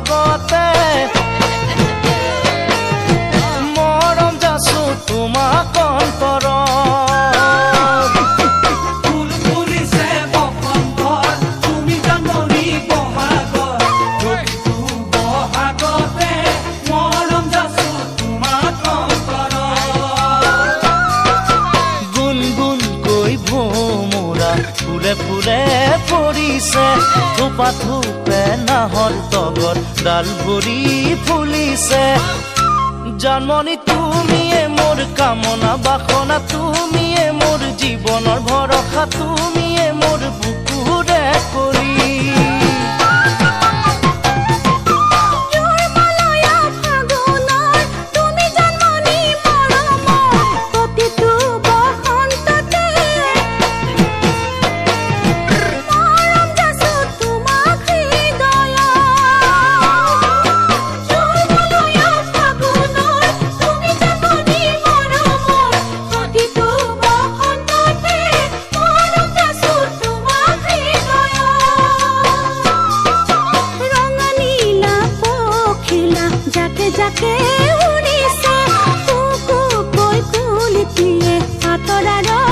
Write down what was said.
বহাগতে মৰম যাচো তোমাক অন্তৰত ফুলে ফুলে পৰিছে থোপা থোপে নাহৰ তগৰ ডাল ভৰি ফুলিছে জন্মনি তুমিয়ে মোৰ কামনা বাসনা তুমিয়ে মোৰ জীৱনৰ ভৰসা তুমিয়ে মোৰ বুকুৰে কৰি যাকে উড়িছে কুকু কৈ কুলিটিয়ে আতৰাৰ